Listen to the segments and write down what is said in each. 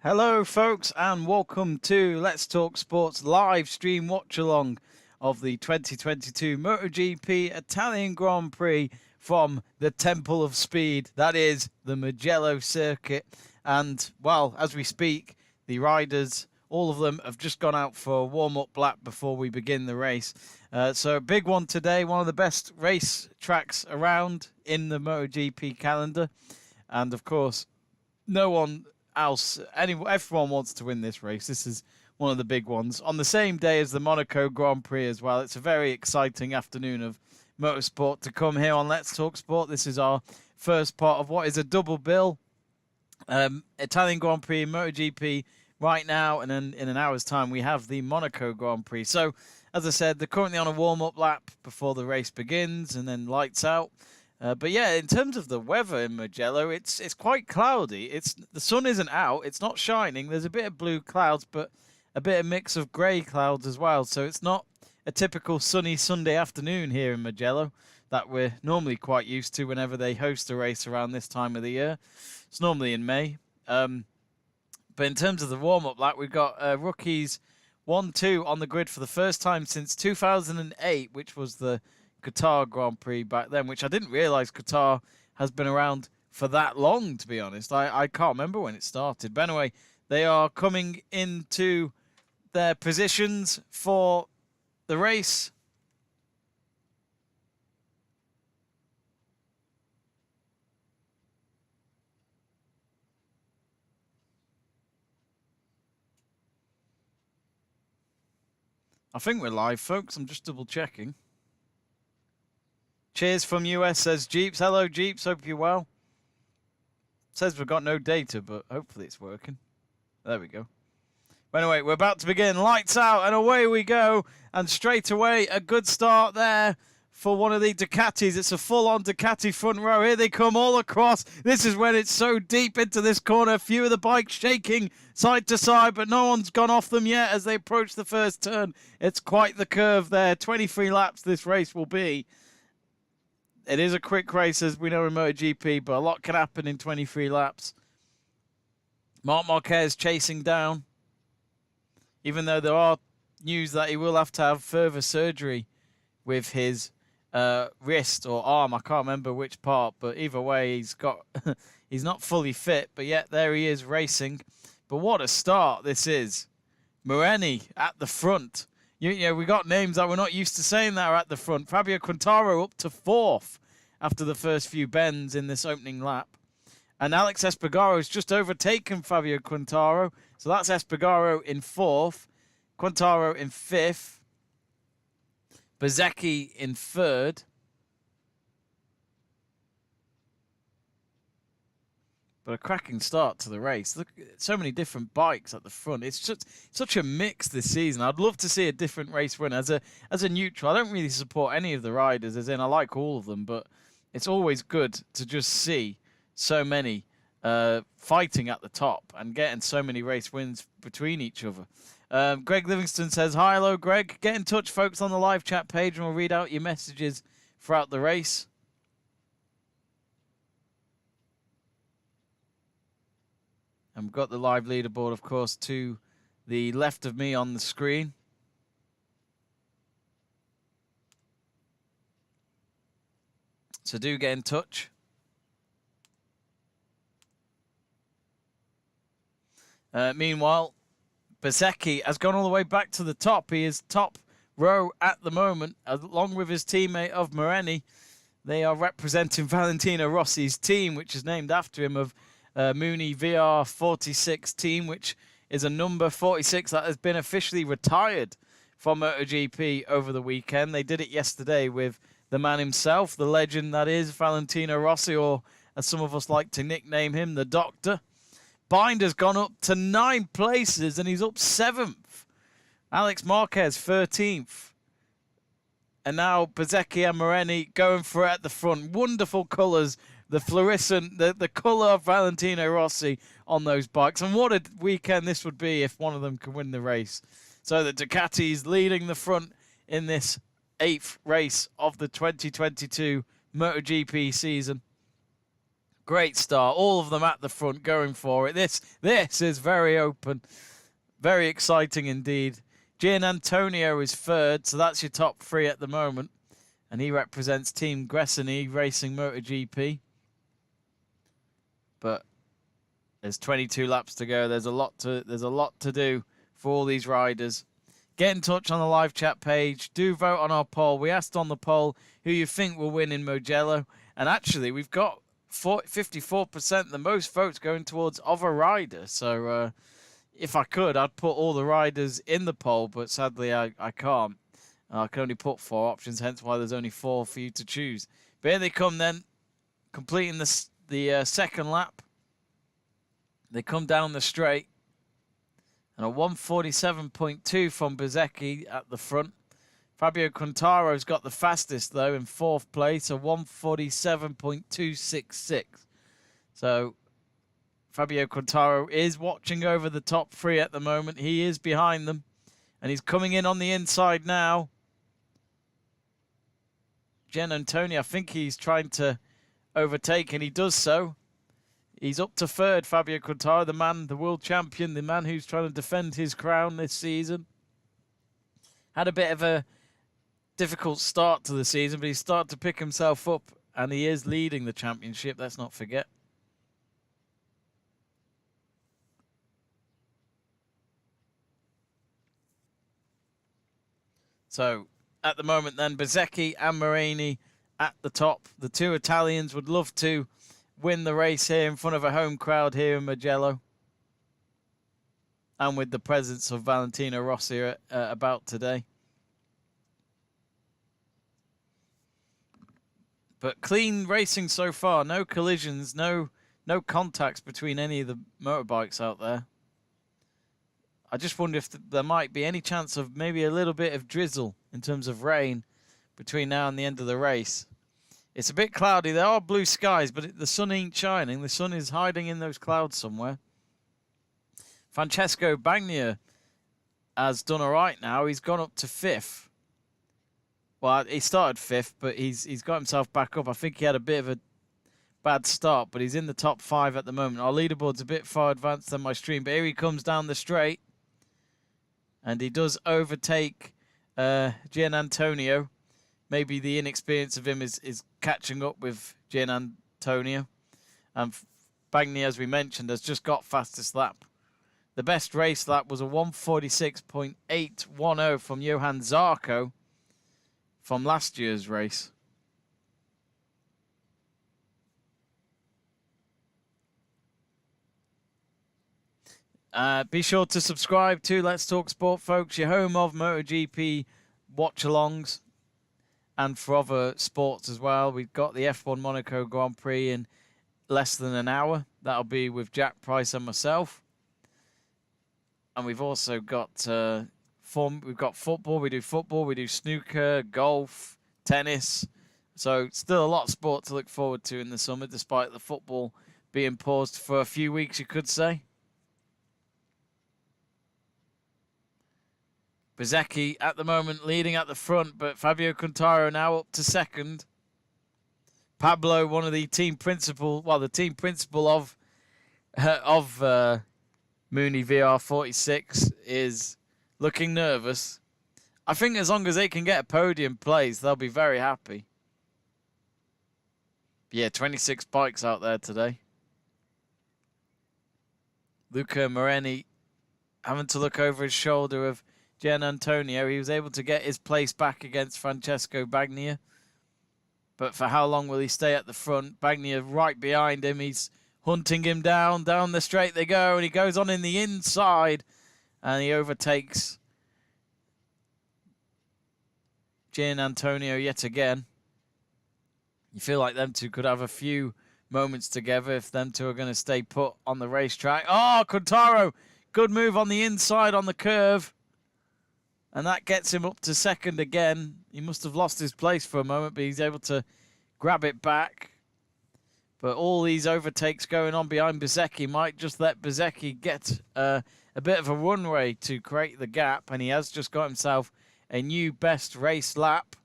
Hello, folks, and welcome to Let's Talk Sports live stream watch along of the 2022 MotoGP Italian Grand Prix from the Temple of Speed, that is the Mugello circuit. And, well, as we speak, the riders, all of them, have just gone out for a warm-up lap before we begin the race. So a big one today, one of the best race tracks around in the MotoGP calendar. And, of course, no one else, everyone wants to win this race. This is one of the big ones. On the same day as the Monaco Grand Prix as well. It's a very exciting afternoon of motorsport to come here on Let's Talk Sport. This is our first part of what is a double bill. Italian Grand Prix, MotoGP right now, and then in an hour's time we have the Monaco Grand Prix. So, as I said, they're currently on a warm-up lap before the race begins and then lights out. But yeah, in terms of the weather in Mugello, it's quite cloudy. The sun isn't out. It's not shining. There's a bit of blue clouds, but a bit of mix of grey clouds as well. So it's not a typical sunny Sunday afternoon here in Mugello that we're normally quite used to whenever they host a race around this time of the year. It's normally in May. But in terms of the warm-up lap, we've got rookies 1-2 on the grid for the first time since 2008, which was the Qatar Grand Prix back then, which I didn't realise Qatar has been around for that long, to be honest. I can't remember when it started. But anyway, they are coming into their positions for the race. I think we're live, folks. I'm just double checking. Cheers from US, says Jeeps. Hello, Jeeps. Hope you're well. Says we've got no data, but hopefully it's working. There we go. But anyway, we're about to begin. Lights out, and away we go. And straight away, a good start there for one of the Ducatis. It's a full-on Ducati front row. Here they come all across. This is when it's so deep into this corner. A few of the bikes shaking side to side, but no one's gone off them yet as they approach the first turn. It's quite the curve there. 23 laps this race will be. It is a quick race, as we know in MotoGP, but a lot can happen in 23 laps. Marc Marquez chasing down, even though there are news that he will have to have further surgery with his wrist or arm. I can't remember which part, but either way, he's not fully fit, but yet there he is racing. But what a start this is. Moreni at the front. You know, we got names that we're not used to saying that are at the front. Fabio Quartararo up to 4th after the first few bends in this opening lap. And Alex Espargaro has just overtaken Fabio Quartararo. So that's Espargaro in 4th. Quartararo in 5th. Bezzecchi in 3rd. But a cracking start to the race. Look, so many different bikes at the front. It's just such a mix this season. I'd love to see a different race win. As a neutral, I don't really support any of the riders, as in I like all of them, but it's always good to just see so many fighting at the top and getting so many race wins between each other. Greg Livingston says, hi, hello, Greg. Get in touch, folks, on the live chat page, and we'll read out your messages throughout the race. And we've got the live leaderboard, of course, to the left of me on the screen. So do get in touch. Meanwhile, Bezzecchi has gone all the way back to the top. He is top row at the moment, along with his teammate of Moreni. They are representing Valentino Rossi's team, which is named after him, of Mooney VR46 team, which is a number 46 that has been officially retired from MotoGP over the weekend. They did it yesterday with the man himself, the legend that is Valentino Rossi, or as some of us like to nickname him, the Doctor. Binder's gone up to 9 places and he's up 7th. Alex Marquez 13th. And now Bezzecchi and Moreni going for it at the front. Wonderful colours. The fluorescent, the colour of Valentino Rossi on those bikes. And what a weekend this would be if one of them could win the race. So the Ducati's leading the front in this 8th race of the 2022 MotoGP season. Great start. All of them at the front going for it. This is very open. Very exciting indeed. Gian Antonio is third, so that's your top three at the moment. And he represents Team Gresini Racing MotoGP. But there's 22 laps to go. There's a lot to do for all these riders. Get in touch on the live chat page. Do vote on our poll. We asked on the poll who you think will win in Mugello. And actually, we've got 54%, the most votes going towards other riders. So if I could, I'd put all the riders in the poll, but sadly I can't. I can only put 4 options, hence why there's only 4 for you to choose. But here they come then, completing the second lap. They come down the straight. And a 147.2 from Bezzecchi at the front. Fabio Quintaro's got the fastest, though, in 4th place, a 147.266. So Fabio Quintaro is watching over the top 3 at the moment. He is behind them. And he's coming in on the inside now. Gian Antonio, I think he's trying to overtake, and he does so. He's up to 3rd, Fabio Quintaro, the man, the world champion, the man who's trying to defend his crown this season. Had a bit of a difficult start to the season, but he's started to pick himself up, and he is leading the championship, let's not forget. So, at the moment then, Bezzecchi and Marini at the top. The 2 Italians would love to win the race here in front of a home crowd here in Mugello. And with the presence of Valentino Rossi about today. But clean racing so far. No collisions, no contacts between any of the motorbikes out there. I just wonder if there might be any chance of maybe a little bit of drizzle in terms of rain between now and the end of the race. It's a bit cloudy. There are blue skies, but the sun ain't shining. The sun is hiding in those clouds somewhere. Francesco Bagnaia has done all right now. He's gone up to 5th. Well, he started 5th, but he's got himself back up. I think he had a bit of a bad start, but he's in the top 5 at the moment. Our leaderboard's a bit far advanced than my stream, but here he comes down the straight. And he does overtake Gian Antonio. Maybe the inexperience of him is catching up with Gian Antonio. And Bagnaia, as we mentioned, has just got fastest lap. The best race lap was a 146.810 from Johan Zarco from last year's race. Be sure to subscribe to Let's Talk Sport, folks, your home of MotoGP watch-alongs. And for other sports as well. We've got the F1 Monaco Grand Prix in less than an hour. That'll be with Jack Price and myself. And we've also got we've got football. We do snooker, golf, tennis. So still a lot of sport to look forward to in the summer, despite the football being paused for a few weeks, you could say. Bezzecchi at the moment leading at the front, but Fabio Quintaro now up to 2nd. Pablo, one of the team principal, the team principal of Mooney VR46, is looking nervous. I think as long as they can get a podium place, they'll be very happy. Yeah, 26 bikes out there today. Luca Moreni having to look over his shoulder of Gian Antonio. He was able to get his place back against Francesco Bagnaia. But for how long will he stay at the front? Bagnaia right behind him. He's hunting him down. Down the straight they go. And he goes on in the inside. And he overtakes Gian Antonio yet again. You feel like them two could have a few moments together if them two are going to stay put on the racetrack. Oh, Quintaro. Good move on the inside on the curve. And that gets him up to 2nd again. He must have lost his place for a moment, but he's able to grab it back. But all these overtakes going on behind Bezzecchi might just let Bezzecchi get a bit of a runway to create the gap. And he has just got himself a new best race lap,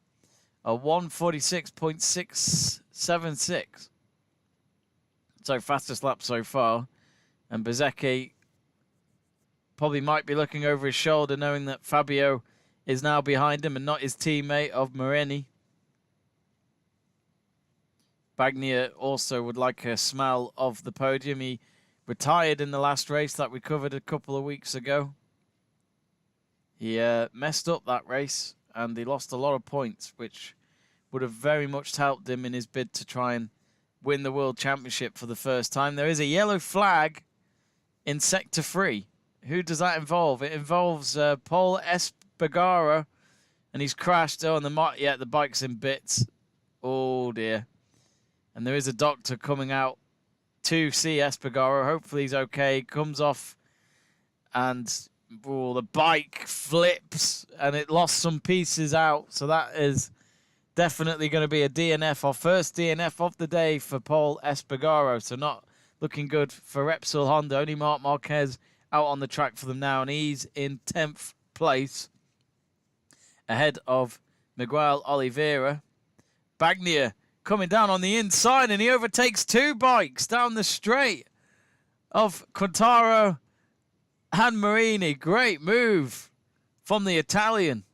a 146.676. So fastest lap so far. And Bezzecchi probably might be looking over his shoulder knowing that Fabio is now behind him and not his teammate of Marini. Bagnaia also would like a smell of the podium. He retired in the last race that we covered a couple of weeks ago. He messed up that race and he lost a lot of points, which would have very much helped him in his bid to try and win the World Championship for the first time. There is a yellow flag in Sector 3. Who does that involve? It involves Paul Espargaro, and he's crashed. Oh, and the bike's in bits. Oh, dear. And there is a doctor coming out to see Espargaro. Hopefully he's okay. He comes off and the bike flips and it lost some pieces out. So that is definitely going to be a DNF, our first DNF of the day for Paul Espargaro. So not looking good for Repsol Honda. Only Marc Marquez out on the track for them now, and he's in 10th place ahead of Miguel Oliveira. Bagnaia coming down on the inside, and he overtakes two bikes down the straight of Quintaro and Marini. Great move from the Italian.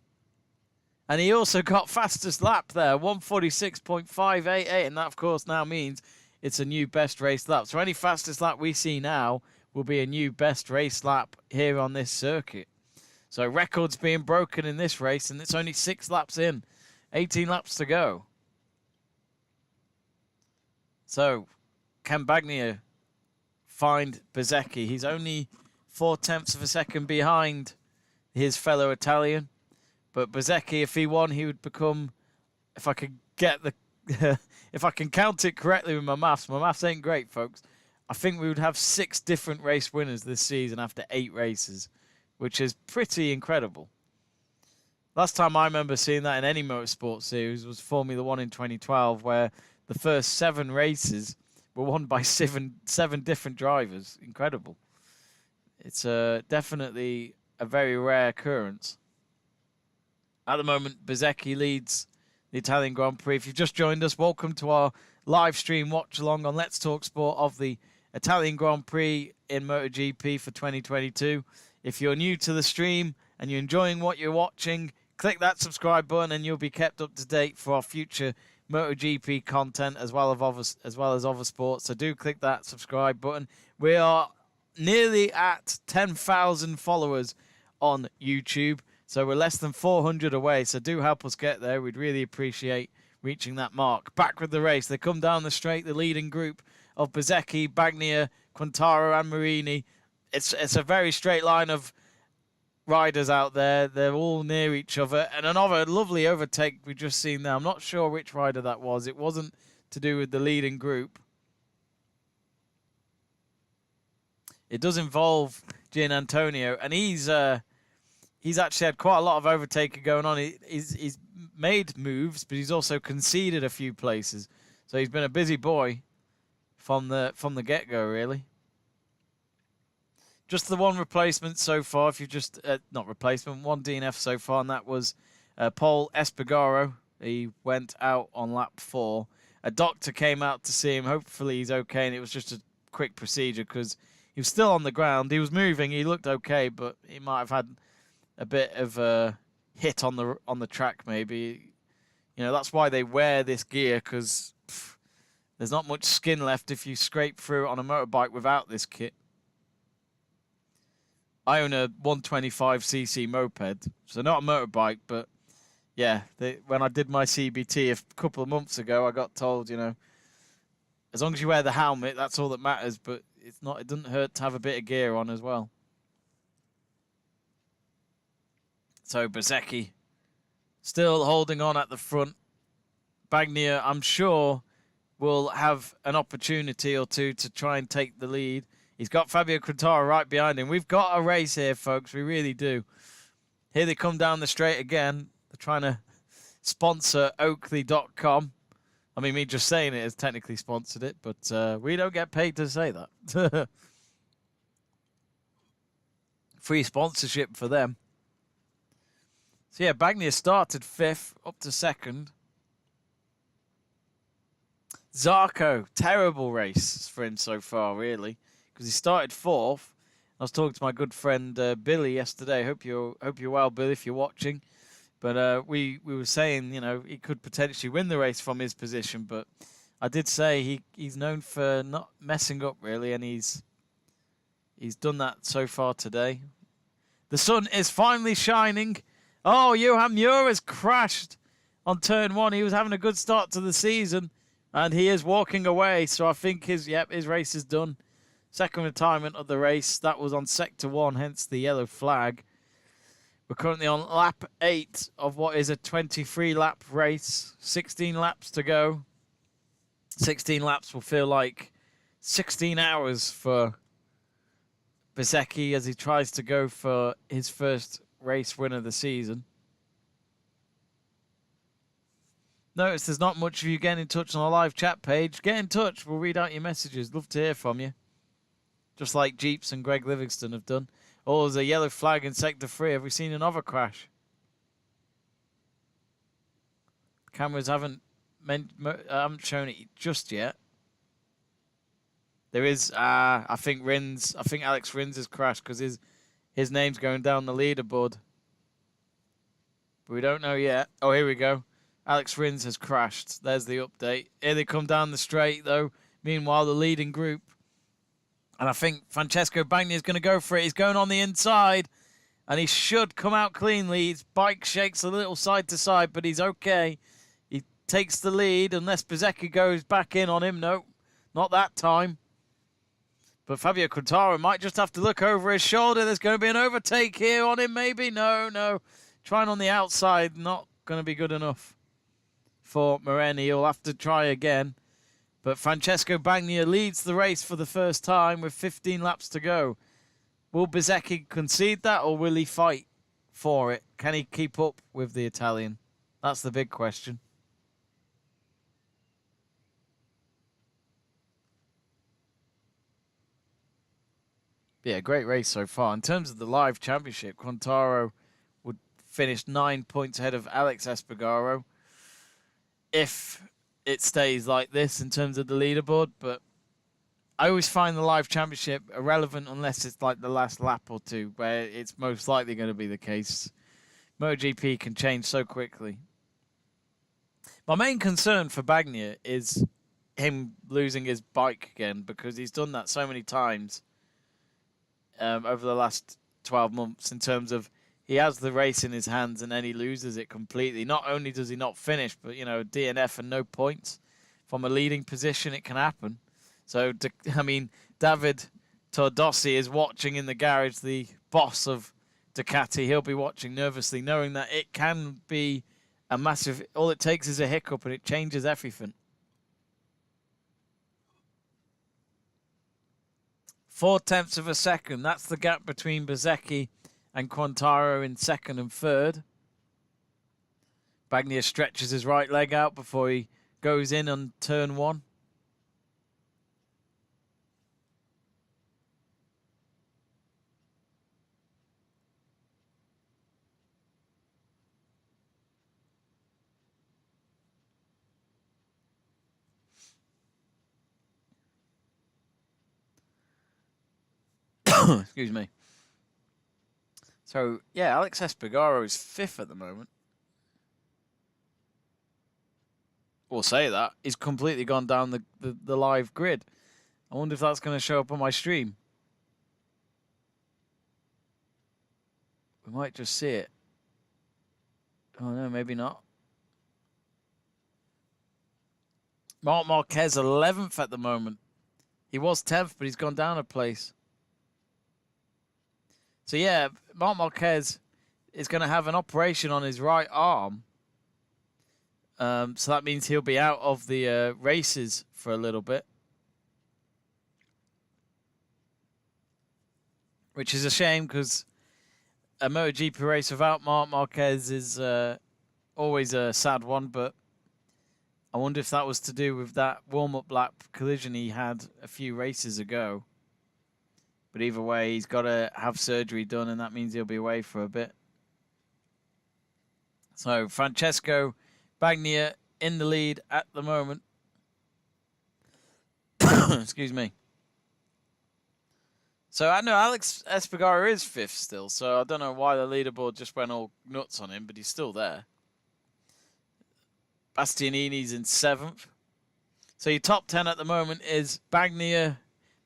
And he also got fastest lap there, 1:46.588, and that, of course, now means it's a new best race lap. So any fastest lap we see now will be a new best race lap here on this circuit. So records being broken in this race, and it's only 6 laps in, 18 laps to go. So can Bagnaia find Bezzecchi? He's only 0.4 of a second behind his fellow Italian. But Bezzecchi, if he won, he would become, if I could get the, if I can count it correctly with my maths ain't great, folks. I think we would have 6 different race winners this season after 8 races, which is pretty incredible. Last time I remember seeing that in any motorsport series was Formula 1 in 2012, where the first 7 races were won by seven different drivers. Incredible. It's definitely a very rare occurrence. At the moment, Bezzecchi leads the Italian Grand Prix. If you've just joined us, welcome to our live stream watch along on Let's Talk Sport of the Italian Grand Prix in MotoGP for 2022. If you're new to the stream and you're enjoying what you're watching, click that subscribe button and you'll be kept up to date for our future MotoGP content as well as other sports. So do click that subscribe button. We are nearly at 10,000 followers on YouTube. So we're less than 400 away, so do help us get there. We'd really appreciate reaching that mark. Back with the race. They come down the straight, the leading group of Bezzecchi, Bagnaia, Quintaro and Marini. It's a very straight line of riders out there. They're all near each other. And another lovely overtake we've just seen there. I'm not sure which rider that was. It wasn't to do with the leading group. It does involve Gian Antonio, and he's actually had quite a lot of overtaking going on. He's made moves, but he's also conceded a few places. So he's been a busy boy from the get-go, really. Just the one replacement so far. If you just not replacement, one DNF so far, and that was Paul Espargaro. He went out on lap 4. A doctor came out to see him. Hopefully he's okay, and it was just a quick procedure because he was still on the ground. He was moving. He looked okay, but he might have had a bit of a hit on the track, maybe. You know, that's why they wear this gear, because there's not much skin left if you scrape through it on a motorbike without this kit. I own a 125cc moped, so not a motorbike, but yeah, when I did my CBT a couple of months ago, I got told, you know, as long as you wear the helmet, that's all that matters, but it doesn't hurt to have a bit of gear on as well. So Bezzecchi still holding on at the front. Bagnaia, I'm sure, will have an opportunity or two to try and take the lead. He's got Fabio Quintaro right behind him. We've got a race here, folks. We really do. Here they come down the straight again. They're trying to sponsor Oakley.com. I mean, me just saying it has technically sponsored it, but we don't get paid to say that. Free sponsorship for them. So, yeah, Bagnaia started 5th, up to 2nd. Zarco, terrible race for him so far, really, because he started 4th. I was talking to my good friend Billy yesterday. Hope you're well, Billy, if you're watching. But we were saying, he could potentially win the race from his position. But I did say he's known for not messing up, really, and he's done that so far today. The sun is finally shining. Oh, Johan Muir has crashed on turn 1. He was having a good start to the season, and he is walking away. So I think his race is done. Second retirement of the race. That was on sector 1, hence the yellow flag. We're currently on lap 8 of what is a 23-lap race. 16 laps to go. 16 laps will feel like 16 hours for Bezzecchi as he tries to go for his first race win of the season. Notice there's not much of you getting in touch on the live chat page. Get in touch. We'll read out your messages. Love to hear from you. Just like Jeeps and Greg Livingston have done. Oh, there's a yellow flag in Sector 3. Have we seen another crash? Cameras haven't shown it just yet. There is, I think Alex Rins has crashed because his name's going down the leaderboard. But we don't know yet. Oh, here we go. Alex Rins has crashed. There's the update. Here they come down the straight, though. Meanwhile, the leading group. And I think Francesco Bagni is going to go for it. He's going on the inside. And he should come out cleanly. His bike shakes a little side to side, but he's okay. He takes the lead unless Bezzecchi goes back in on him. No, not that time. But Fabio Quartararo might just have to look over his shoulder. There's going to be an overtake here on him, maybe. No. Trying on the outside, not going to be good enough for Moreni. He'll have to try again. But Francesco Bagni leads the race for the first time with 15 laps to go. Will Bezzecchi concede that, or will he fight for it? Can he keep up with the Italian? That's the big question. Yeah, great race so far. In terms of the live championship, Quartararo would finish 9 points ahead of Alex Espargaro if it stays like this in terms of the leaderboard. But I always find the live championship irrelevant unless it's like the last lap or two, where it's most likely going to be the case. MotoGP can change so quickly. My main concern for Bagnaia is him losing his bike again, because he's done that so many times over the last 12 months in terms of he has the race in his hands and then he loses it completely. Not only does he not finish, but, DNF and no points from a leading position, it can happen. So, David Tordossi is watching in the garage, the boss of Ducati. He'll be watching nervously, knowing that it can be a massive... All it takes is a hiccup and it changes everything. 0.4 of a second. That's the gap between Bezzecchi and Quartararo in second and third. Bagnaia stretches his right leg out before he goes in on turn 1. Excuse me. So, yeah, Alex Espargaro is 5th at the moment. We'll say that. He's completely gone down the live grid. I wonder if that's going to show up on my stream. We might just see it. Oh, no, maybe not. Marc Marquez, 11th at the moment. He was 10th, but he's gone down a place. So, yeah, Marc Marquez is going to have an operation on his right arm. So that means he'll be out of the races for a little bit. Which is a shame, because a MotoGP race without Marc Marquez is always a sad one. But I wonder if that was to do with that warm-up lap collision he had a few races ago. But either way, he's got to have surgery done, and that means he'll be away for a bit. So, Francesco Bagnaia in the lead at the moment. Excuse me. So I know Alex Espargaro is 5th still, so I don't know why the leaderboard just went all nuts on him, but he's still there. Bastianini's in 7th. So your top 10 at the moment is Bagnaia,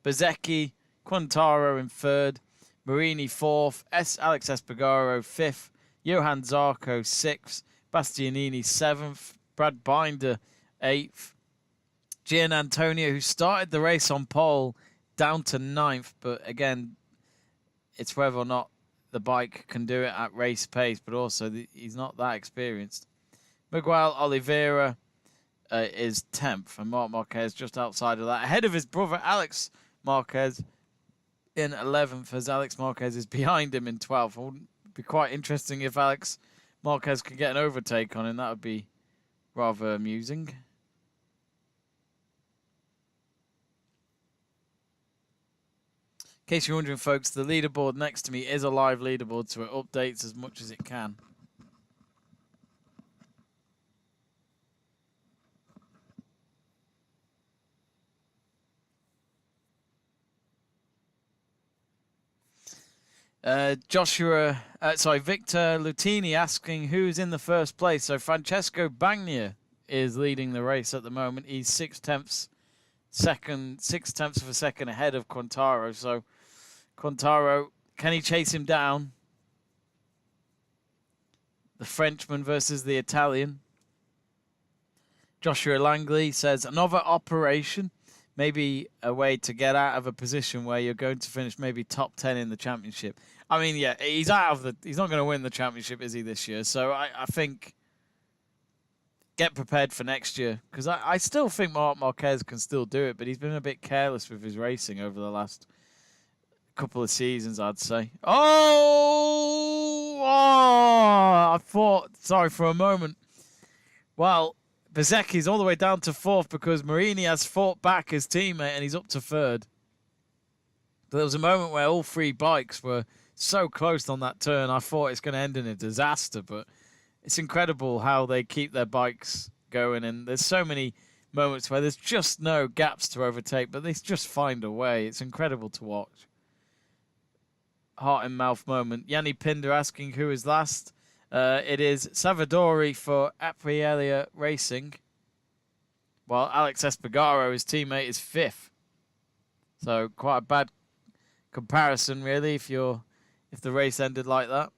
Bezzecchi, Quintaro in 3rd, Marini 4th, Alex Espargaro 5th, Johan Zarco 6th, Bastianini 7th, Brad Binder 8th, Gian Antonio, who started the race on pole, down to 9th, but again, it's whether or not the bike can do it at race pace, but also he's not that experienced. Miguel Oliveira is 10th, and Marc Marquez just outside of that, ahead of his brother Alex Marquez in 11th, as Alex Marquez is behind him in 12th. It would be quite interesting if Alex Marquez could get an overtake on him. That would be rather amusing. In case you're wondering, folks, the leaderboard next to me is a live leaderboard, so it updates as much as it can. Victor Lutini asking who's in the first place. So Francesco Bagnaia is leading the race at the moment. He's 6/10 of a second ahead of Quintaro. So Quintaro, can he chase him down? The Frenchman versus the Italian. Joshua Langley says another operation. Maybe a way to get out of a position where you're going to finish maybe top 10 in the championship. I mean, yeah, he's not going to win the championship, is he, this year? So I think get prepared for next year, because I still think Marc Marquez can still do it, but he's been a bit careless with his racing over the last couple of seasons, I'd say. I thought, sorry for a moment. Well, Bezzecchi's all the way down to 4th because Marini has fought back his teammate and he's up to 3rd. But there was a moment where all 3 bikes were so close on that turn, I thought it's going to end in a disaster. But it's incredible how they keep their bikes going. And there's so many moments where there's just no gaps to overtake, but they just find a way. It's incredible to watch. Heart in mouth moment. Yanni Pinder asking who is last. It is Savadori for Aprilia Racing, while Alex Espargaro, his teammate, is 5th. So quite a bad comparison, really. If the race ended like that,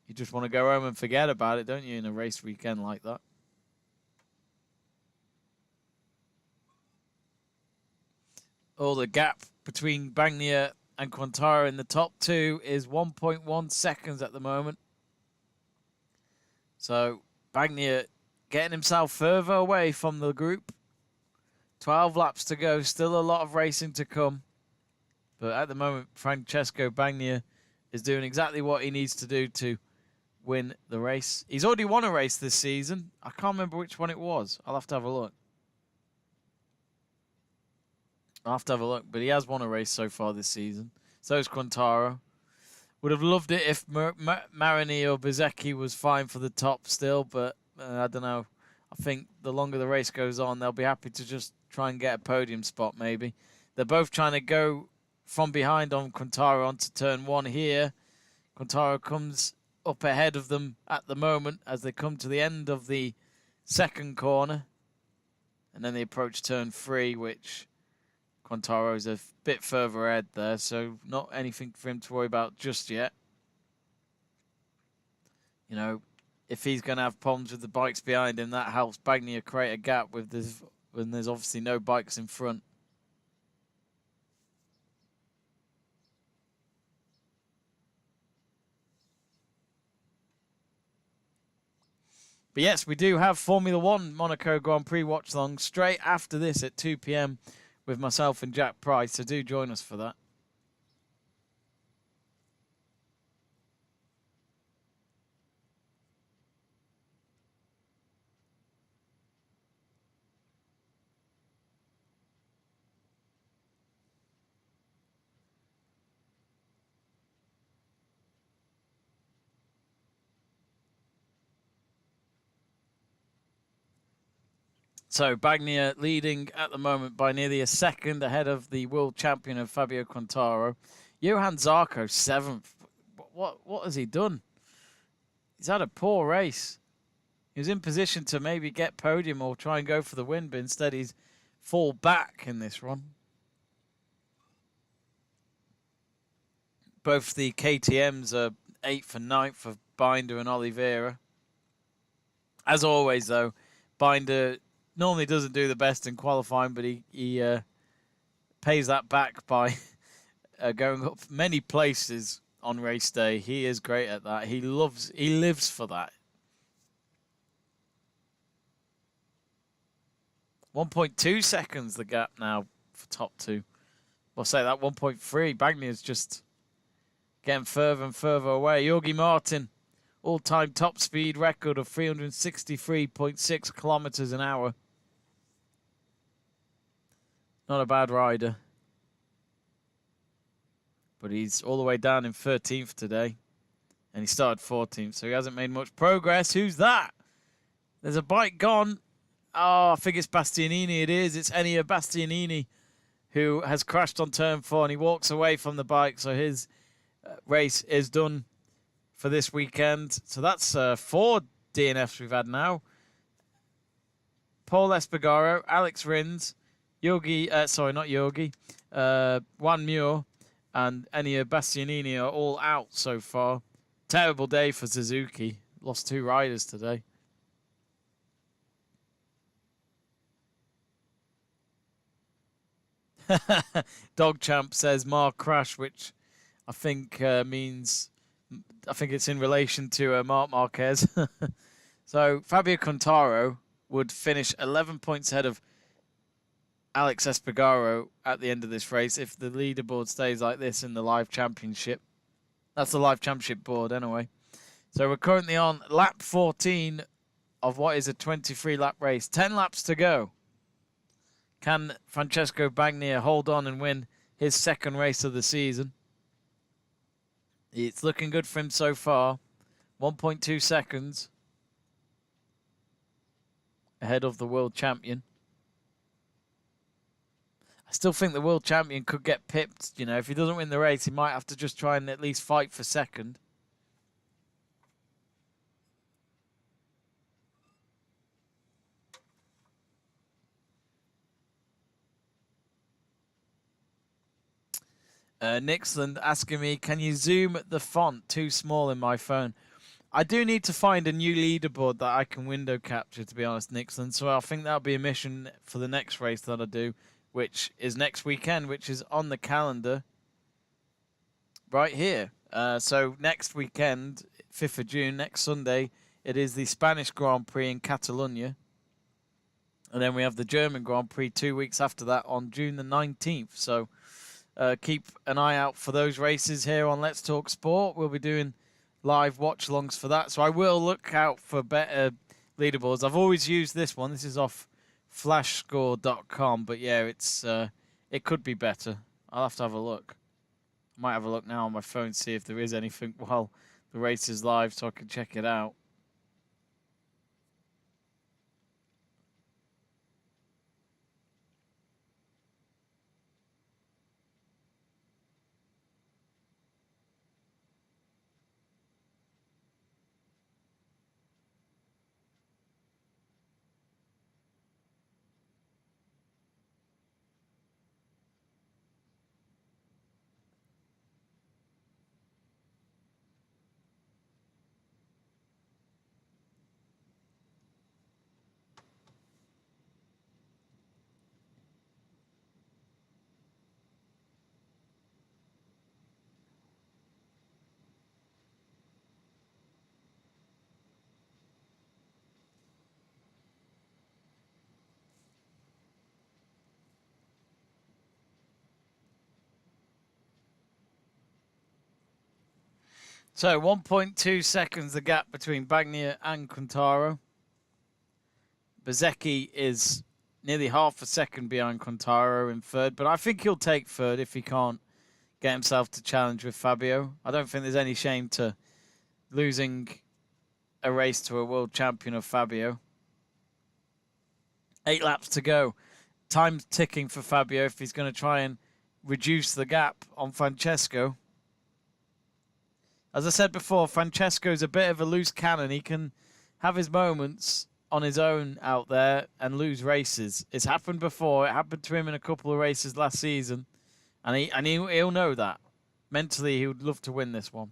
you just want to go home and forget about it, don't you? In a race weekend like that. All the gap between Bagnaia and Quintaro in the top 2 is 1.1 seconds at the moment. So Bagnaia getting himself further away from the group. 12 laps to go. Still a lot of racing to come. But at the moment, Francesco Bagnaia is doing exactly what he needs to do to win the race. He's already won a race this season. I can't remember which one it was. I'll have to have a look. But he has won a race so far this season. So is Quintaro. Would have loved it if Marini or Bezzecchi was fine for the top still, but I don't know. I think the longer the race goes on, they'll be happy to just try and get a podium spot maybe. They're both trying to go from behind on Quintaro onto turn 1 here. Quintaro comes up ahead of them at the moment as they come to the end of the second corner. And then they approach turn 3, which Quintaro's a bit further ahead there, so not anything for him to worry about just yet. You know, if he's going to have problems with the bikes behind him, that helps Bagnaia create a gap with this, when there's obviously no bikes in front. But yes, we do have Formula 1 Monaco Grand Prix watch-along straight after this at 2 p.m. with myself and Jack Price, so do join us for that. So Bagnaia leading at the moment by nearly a second ahead of the world champion of Fabio Quartararo. Johan Zarco 7th. What has he done? He's had a poor race. He was in position to maybe get podium or try and go for the win, but instead he's fall back in this run. Both the KTMs are 8th and 9th for Binder and Oliveira. As always, though, Binder normally doesn't do the best in qualifying, but he pays that back by going up many places on race day. He is great at that. He lives for that. 1.2 seconds the gap now for top two. I'll say that 1.3. Bagnaia's just getting further and further away. Jorge Martin, all-time top speed record of 363.6 kilometers an hour. Not a bad rider. But he's all the way down in 13th today. And he started 14th, so he hasn't made much progress. Who's that? There's a bike gone. Oh, I think it's Bastianini. It is. It's Enea Bastianini who has crashed on turn 4 and he walks away from the bike. So his race is done for this weekend. So that's 4 DNFs we've had now. Paul Espargaro, Alex Rins, Juan Muir and Enea Bastianini are all out so far. Terrible day for Suzuki. Lost 2 riders today. Dog Champ says Mark Crash, which I think means, I think it's in relation to Marc Marquez. So Fabio Quartararo would finish 11 points ahead of Alex Espargaro at the end of this race if the leaderboard stays like this in the Live Championship. That's the Live Championship board anyway. So we're currently on lap 14 of what is a 23-lap race. 10 laps to go. Can Francesco Bagnaia hold on and win his second race of the season? It's looking good for him so far. 1.2 seconds ahead of the world champion. I still think the world champion could get pipped. You know, if he doesn't win the race, he might have to just try and at least fight for second. Nixland asking me, can you zoom the font? Too small in my phone. I do need to find a new leaderboard that I can window capture, to be honest, Nixland. So I think that'll be a mission for the next race that I do, which is next weekend, which is on the calendar right here. So next weekend, 5th of June, next Sunday, it is the Spanish Grand Prix in Catalonia. And then we have the German Grand Prix 2 weeks after that on June the 19th. So keep an eye out for those races here on Let's Talk Sport. We'll be doing live watch-alongs for that. So I will look out for better leaderboards. I've always used this one. This is off flashscore.com. But yeah, it could be better. I'll have to have a look. I might have a look now on my phone, see if there is anything while the race is live so I can check it out. So 1.2 seconds the gap between Bagnaia and Quartararo. Bezzecchi is nearly half a second behind Quartararo in third, but I think he'll take third if he can't get himself to challenge with Fabio. I don't think there's any shame to losing a race to a world champion of Fabio. 8 laps to go. Time's ticking for Fabio if he's going to try and reduce the gap on Francesco. As I said before, Francesco's a bit of a loose cannon. He can have his moments on his own out there and lose races. It's happened before. It happened to him in a couple of races last season. And he'll know that. Mentally, he would love to win this one.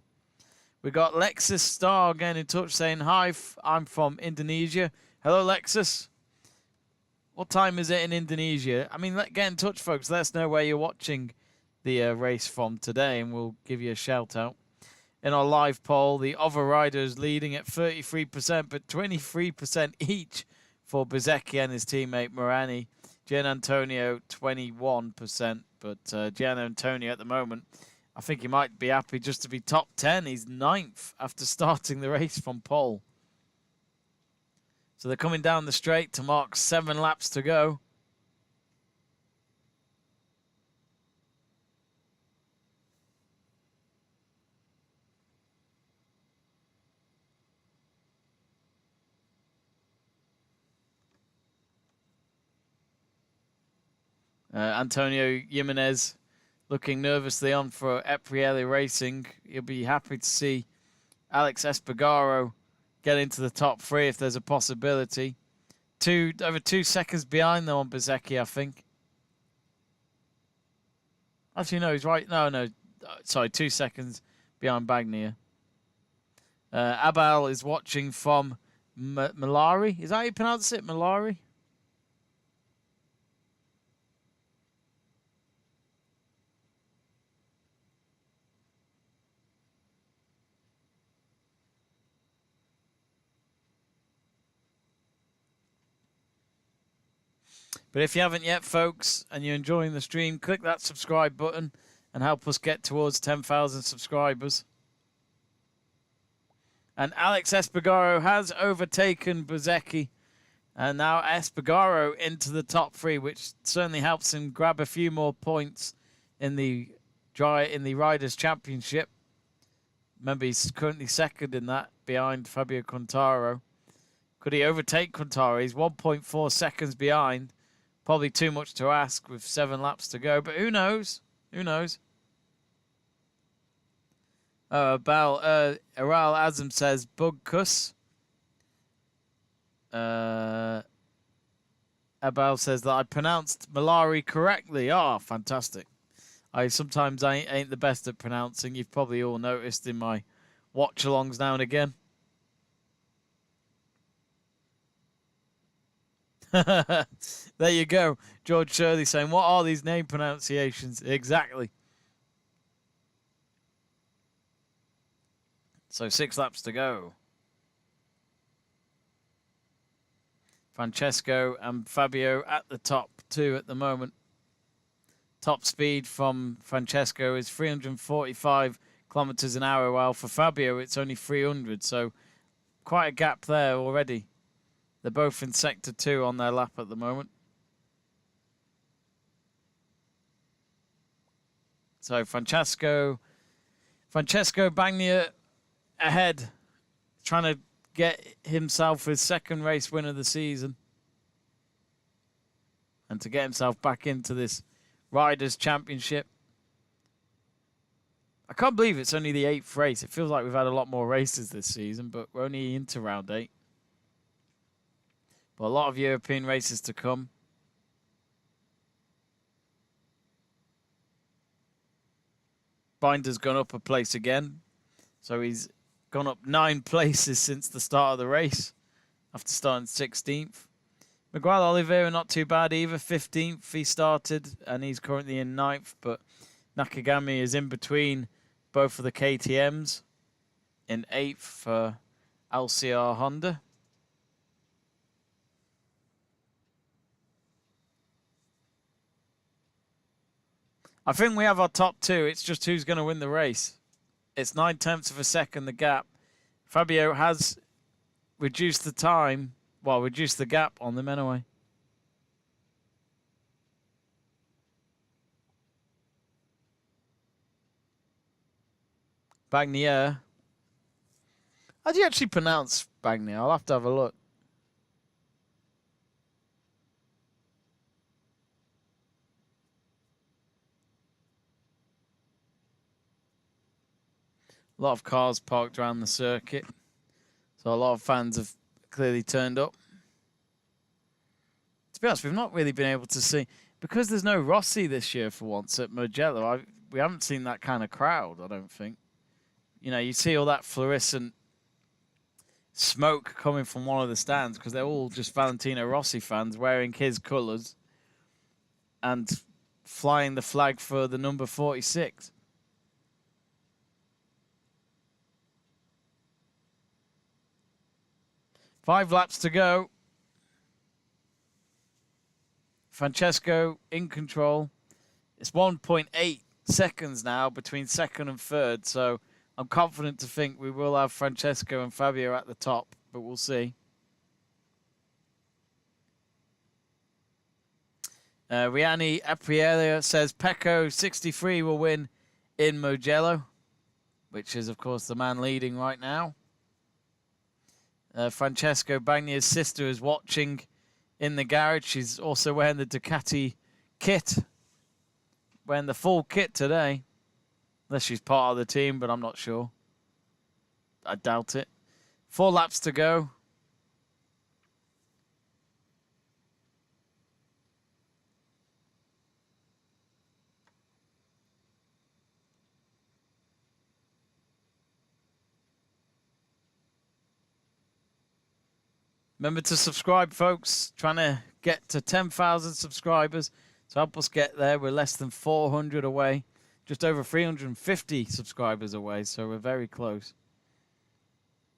We got Lexus Star again in touch saying, hi, I'm from Indonesia. Hello, Lexus. What time is it in Indonesia? I mean, get in touch, folks. Let us know where you're watching the race from today, and we'll give you a shout-out. In our live poll, the other riders leading at 33%, but 23% each for Bezzecchi and his teammate Morani. Gian Antonio, 21%, but Gian Antonio at the moment, I think he might be happy just to be top 10. He's 9th after starting the race from pole. So they're coming down the straight to mark 7 laps to go. Antonio Jimenez looking nervously on for Aprilia Racing. You'll be happy to see Alex Espargaro get into the top 3 if there's a possibility. Over 2 seconds behind them on Bezzecchi, I think. Actually, no, he's right. No. Sorry, 2 seconds behind Bagnaia. Abel is watching from Malari. Is that how you pronounce it? Malari? But if you haven't yet, folks, and you're enjoying the stream, click that subscribe button and help us get towards 10,000 subscribers. And Alex Espargaro has overtaken Bezzecchi. And now Espargaro into the top 3, which certainly helps him grab a few more points in the Riders' Championship. Remember, he's currently second in that, behind Fabio Quintaro. Could he overtake Quintaro? He's 1.4 seconds behind. Probably too much to ask with 7 laps to go, but who knows? Who knows? Aral Azam says, Bug Kuss. Abel says that I pronounced Malari correctly. Oh, fantastic. Sometimes I ain't the best at pronouncing. You've probably all noticed in my watch-alongs now and again. There you go. George Shirley saying, what are these name pronunciations? Exactly. So 6 laps to go. Francesco and Fabio at the top 2 at the moment. Top speed from Francesco is 345 kilometers an hour, while for Fabio it's only 300. So quite a gap there already. They're both in sector 2 on their lap at the moment. So Francesco Bagnaia ahead, trying to get himself his 2nd race win of the season. And to get himself back into this Riders' Championship. I can't believe it's only the 8th race. It feels like we've had a lot more races this season, but we're only into round 8. But a lot of European races to come. Binder's gone up a place again. So he's gone up 9 places since the start of the race. After starting 16th. Miguel Oliveira not too bad either. 15th he started and he's currently in 9th. But Nakagami is in between both of the KTMs. In 8th for LCR Honda. I think we have our top 2. It's just who's going to win the race. It's 9/10 of a second, the gap. Fabio has reduced the time. Well, reduced the gap on them anyway. Bagnaia. How do you actually pronounce Bagnaia? I'll have to have a look. A lot of cars parked around the circuit. So a lot of fans have clearly turned up. To be honest, we've not really been able to see, because there's no Rossi this year for once at Mugello, we haven't seen that kind of crowd, I don't think. You know, you see all that fluorescent smoke coming from one of the stands because they're all just Valentino Rossi fans wearing his colours and flying the flag for the number 46. Five laps to go. Francesco in control. It's 1.8 seconds now between second and third, so I'm confident to think we will have Francesco and Fabio at the top, but we'll see. Riani Aprilia says Pecco 63 will win in Mugello, which is, of course, the man leading right now. Francesco Bagnier's sister is watching in the garage. She's also wearing the Ducati kit, wearing the full kit today. Unless she's part of the team, but I'm not sure. I doubt it. 4 laps to go. Remember to subscribe, folks. Trying to get to 10,000 subscribers. So help us get there. We're less than 400 away. Just over 350 subscribers away. So we're very close.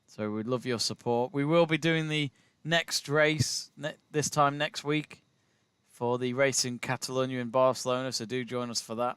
So we'd love your support. We will be doing the next race this time next week for the race in Catalonia in Barcelona. So do join us for that.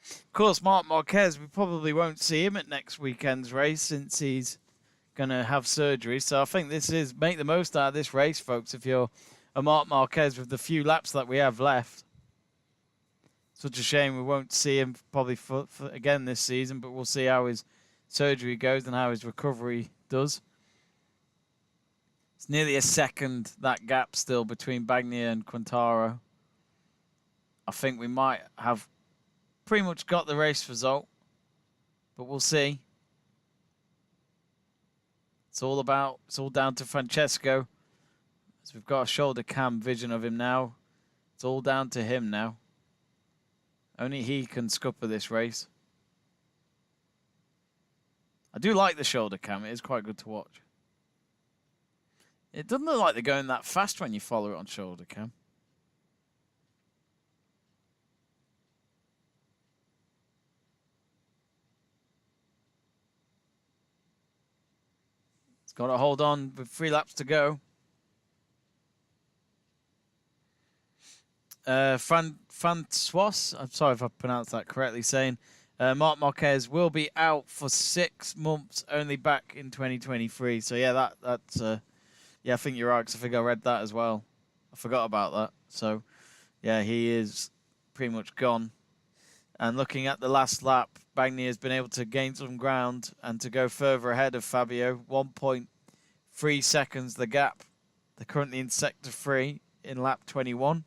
Of course, Marc Marquez, we probably won't see him at next weekend's race since he's going to have surgery. So I think this is make the most out of this race, folks, if you're a Marc Marquez with the few laps that we have left. Such a shame we won't see him probably for again this season, but we'll see how his surgery goes and how his recovery does. It's nearly a second, that gap still between Bagnaia and Quintaro. I think we might have pretty much got the race result, but we'll see. It's all down to Francesco. As we've got a shoulder cam vision of him now. It's all down to him now. Only he can scupper this race. I do like the shoulder cam. It is quite good to watch. It doesn't look like they're going that fast when you follow it on shoulder cam. It's got to hold on with 3 laps to go. Francois, I'm sorry if I pronounced that correctly, saying Marc Marquez will be out for 6 months, only back in 2023. So yeah, that's yeah, I think you're right, because I think I read that as well. I forgot about that. So yeah, he is pretty much gone. And looking at the last lap, Bagnaia has been able to gain some ground and to go further ahead of Fabio. 1.3 seconds the gap. They're currently in sector 3 in lap 21.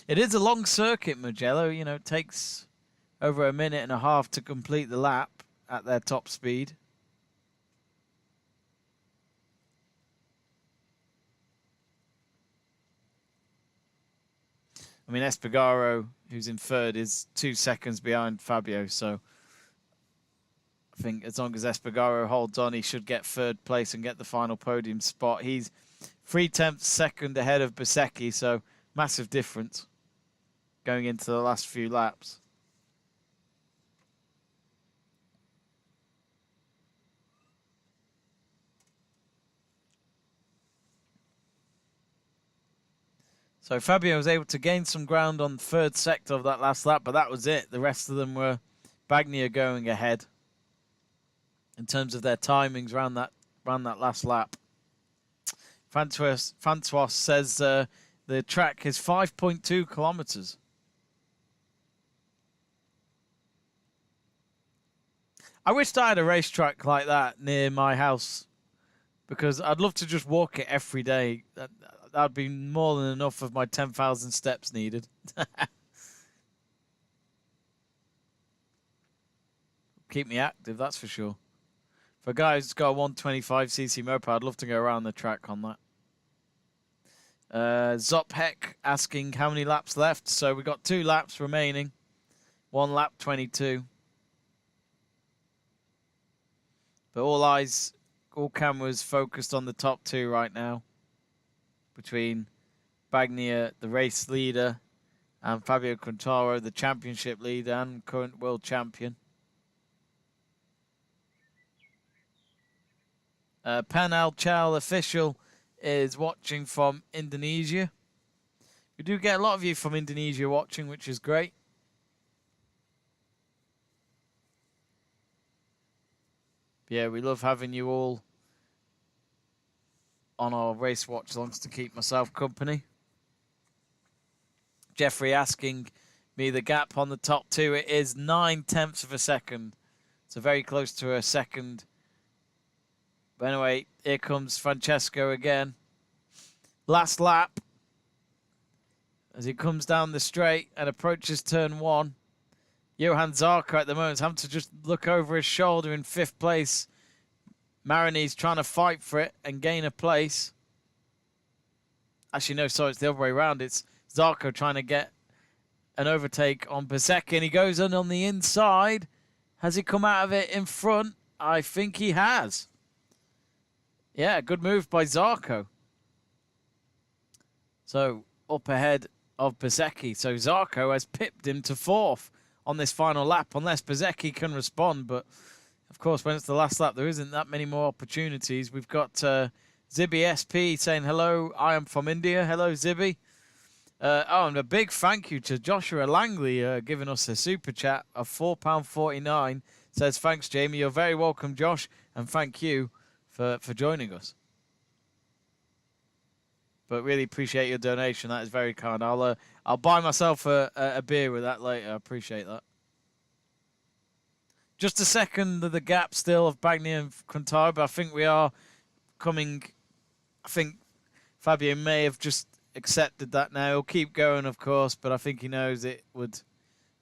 It is a long circuit, Mugello. You know, it takes over 1.5 minutes to complete the lap at their top speed. I mean, Espargaro, who's in third, is 2 seconds behind Fabio. So I think as long as Espargaro holds on, he should get third place and get the final podium spot. He's 0.3 seconds ahead of Bezzecchi, so massive difference going into the last few laps. So Fabio was able to gain some ground on the third sector of that last lap, but that was it. The rest of them were Bagnaia going ahead. in terms of their timings around that last lap. Francois says the track is 5.2 kilometers. I wished I had a racetrack like that near my house, because I'd love to just walk it every day. That'd be more than enough of my 10,000 steps needed. Keep me active, that's for sure. For a guy who's got a 125cc moped, I'd love to go around the track on that. Zophek asking how many laps left. So we've got 2 laps remaining. 1 lap 22. But all cameras focused on the top 2 right now, between Bagnaia, the race leader, and Fabio Quintaro, the championship leader and current world champion. Panal Chal official is watching from Indonesia. We do get a lot of you from Indonesia watching, which is great. Yeah, we love having you all on our race watch alongs to keep myself company. Jeffrey asking me the gap on the top 2. It is 9/10 of a second. So very close to a second. But anyway, here comes Francesco again. Last lap. As he comes down the straight and approaches turn 1. Johan Zarco at the moment is having to just look over his shoulder in 5th place. Marini's trying to fight for it and gain a place. Actually, no, sorry, it's the other way around. It's Zarco trying to get an overtake on Bezzecchi, and he goes in on the inside. Has he come out of it in front? I think he has. Yeah, good move by Zarco. So, up ahead of Bezzecchi. So, Zarco has pipped him to 4th on this final lap, unless Bezzecchi can respond. But, of course, when it's the last lap, there isn't that many more opportunities. We've got Zibby SP saying, hello, I am from India. Hello, Zibby. And a big thank you to Joshua Langley giving us a super chat of £4.49. Says, thanks, Jamie. You're very welcome, Josh. And thank you for joining us. But really appreciate your donation. That is very kind. I'll buy myself a beer with that later. I appreciate that. Just a second of the gap still of Bagnaia and Quintaro, but I think we are coming. I think Fabio may have just accepted that now. He'll keep going, of course, but I think he knows it would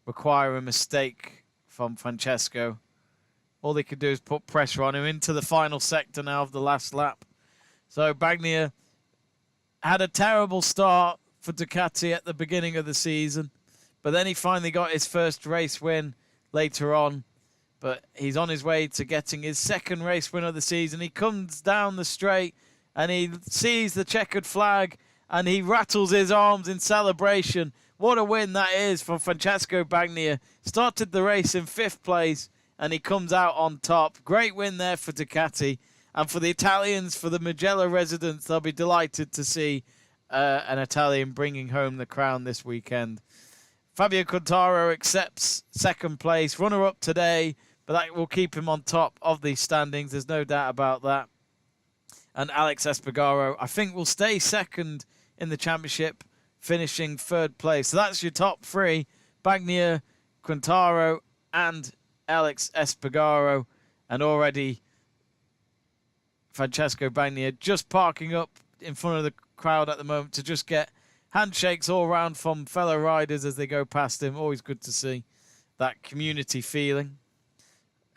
require a mistake from Francesco. All they could do is put pressure on him into the final sector now of the last lap. So Bagnaia had a terrible start for Ducati at the beginning of the season, but then he finally got his first race win later on. But he's on his way to getting his 2nd race win of the season. He comes down the straight and he sees the checkered flag and he rattles his arms in celebration. What a win that is from Francesco Bagnaia. Started the race in 5th place and he comes out on top. Great win there for Ducati. And for the Italians, for the Mugello residents, they'll be delighted to see an Italian bringing home the crown this weekend. Fabio Quintaro accepts 2nd place, runner-up today, but that will keep him on top of the standings. There's no doubt about that. And Alex Espargaro, I think, will stay 2nd in the championship, finishing 3rd place. So that's your top 3, Bagnaia, Quintaro, and Alex Espargaro. And already Francesco Bagnaia just parking up in front of the crowd at the moment to just get handshakes all around from fellow riders as they go past him. Always good to see that community feeling.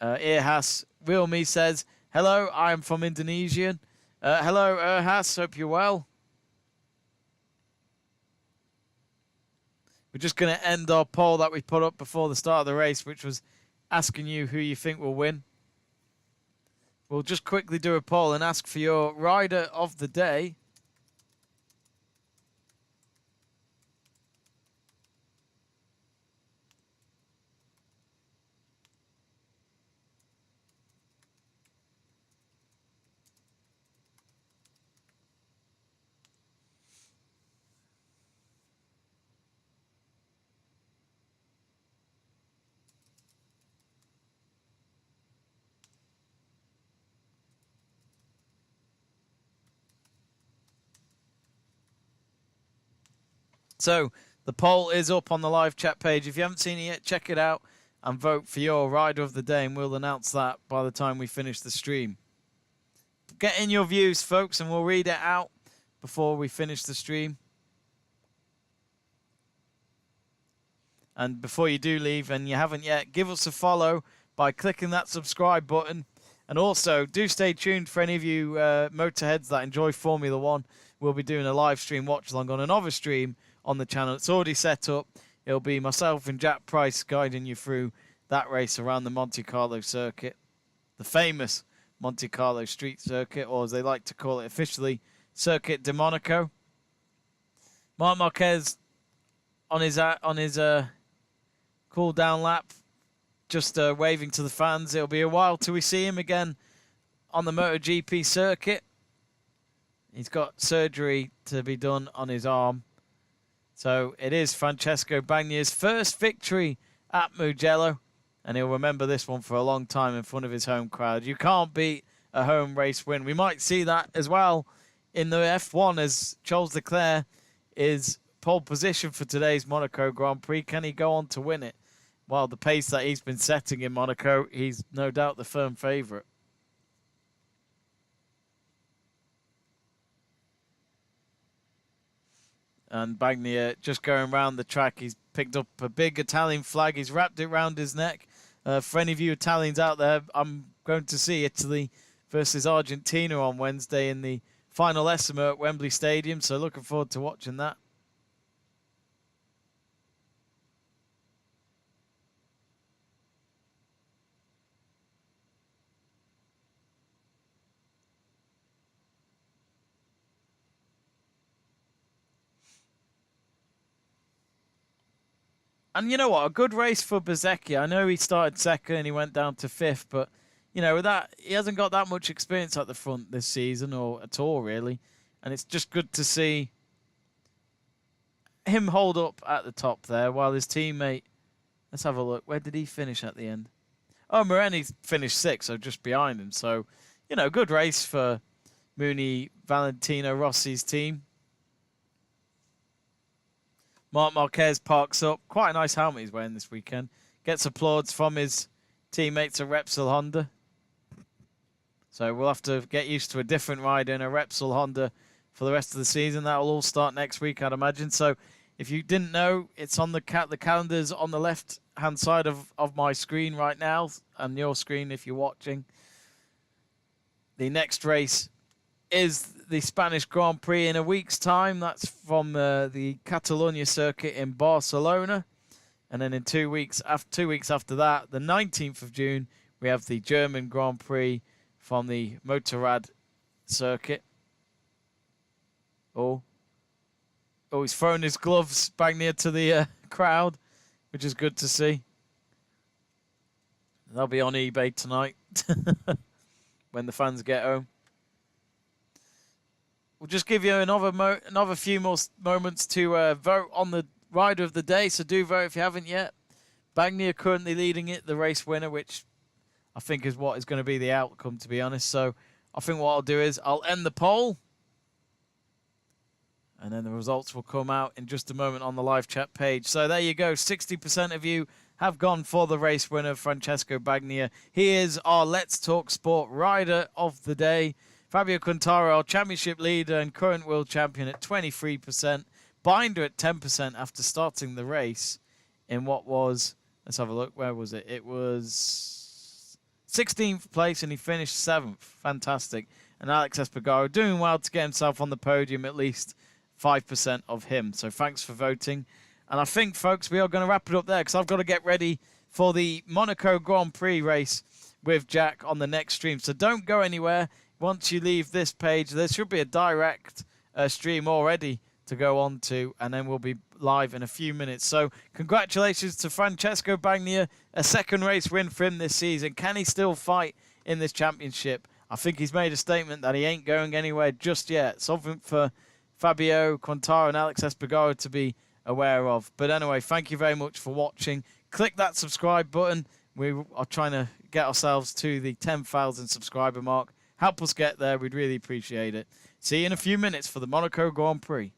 Irhas Wilmi says, hello, I am from Indonesia. Hello, Irhas, hope you're well. We're just going to end our poll that we put up before the start of the race, which was asking you who you think will win. We'll just quickly do a poll and ask for your rider of the day. So the poll is up on the live chat page. If you haven't seen it yet, check it out and vote for your rider of the day, and we'll announce that by the time we finish the stream. Get in your views, folks, and we'll read it out before we finish the stream. And before you do leave, and you haven't yet, give us a follow by clicking that subscribe button. And also, do stay tuned for any of you motorheads that enjoy Formula One. We'll be doing a live stream watch-along on another stream on the channel. It's already set up. It'll be myself and Jack Price guiding you through that race around the Monte Carlo circuit. The famous Monte Carlo Street Circuit, or as they like to call it officially, Circuit de Monaco. Marc Marquez on his cool-down lap, just waving to the fans. It'll be a while till we see him again on the MotoGP circuit. He's got surgery to be done on his arm. So it is Francesco Bagnia's first victory at Mugello, and he'll remember this one for a long time in front of his home crowd. You can't beat a home race win. We might see that as well in the F1 as Charles Leclerc is pole position for today's Monaco Grand Prix. Can he go on to win it? Well, the pace that he's been setting in Monaco, he's no doubt the firm favourite. And Bagnia just going around the track. He's picked up a big Italian flag. He's wrapped it around his neck. For any of you Italians out there, I'm going to see Italy versus Argentina on Wednesday in the final Essimo at Wembley Stadium. So looking forward to watching that. And you know what? A good race for Bezzecchi. I know he started second and he went down to fifth, but, you know, with that, he hasn't got that much experience at the front this season or at all, really. And it's just good to see him hold up at the top there while his teammate... Let's have a look. Where did he finish at the end? Oh, Moreni finished sixth, so just behind him. So, you know, good race for Mooney Valentino Rossi's team. Marc Marquez parks up. Quite a nice helmet he's wearing this weekend. Gets applause from his teammates at Repsol Honda. So we'll have to get used to a different rider in a Repsol Honda for the rest of the season. That will all start next week, I'd imagine. So if you didn't know, it's on the calendar's on the left-hand side of my screen right now, and your screen if you're watching. The next race is the Spanish Grand Prix in a week's time. That's from the Catalonia circuit in Barcelona. And then in 2 weeks, after that, the 19th of June, we have the German Grand Prix from the Motorrad circuit. Oh, he's throwing his gloves back near to the crowd, which is good to see. They'll be on eBay tonight when the fans get home. We'll just give you another few more moments to vote on the rider of the day. So do vote if you haven't yet. Bagnia currently leading it, the race winner, which I think is what is going to be the outcome, to be honest. So I think what I'll do is I'll end the poll. And then the results will come out in just a moment on the live chat page. So there you go. 60% of you have gone for the race winner, Francesco Bagnia. He is our Let's Talk Sport rider of the day. Fabio Quintaro, our championship leader and current world champion, at 23%. Binder at 10% after starting the race in what was, let's have a look, where was it? It was 16th place and he finished 7th. Fantastic. And Alex Espargaro doing well to get himself on the podium, at least 5% of him. So thanks for voting. And I think, folks, we are going to wrap it up there because I've got to get ready for the Monaco Grand Prix race with Jack on the next stream. So don't go anywhere. Once you leave this page, there should be a direct stream already to go on to, and then we'll be live in a few minutes. So congratulations to Francesco Bagnia, a second race win for him this season. Can he still fight in this championship? I think he's made a statement that he ain't going anywhere just yet. Something for Fabio Quintaro and Alex Espargaro to be aware of. But anyway, thank you very much for watching. Click that subscribe button. We are trying to get ourselves to the 10,000 subscriber mark. Help us get there. We'd really appreciate it. See you in a few minutes for the Monaco Grand Prix.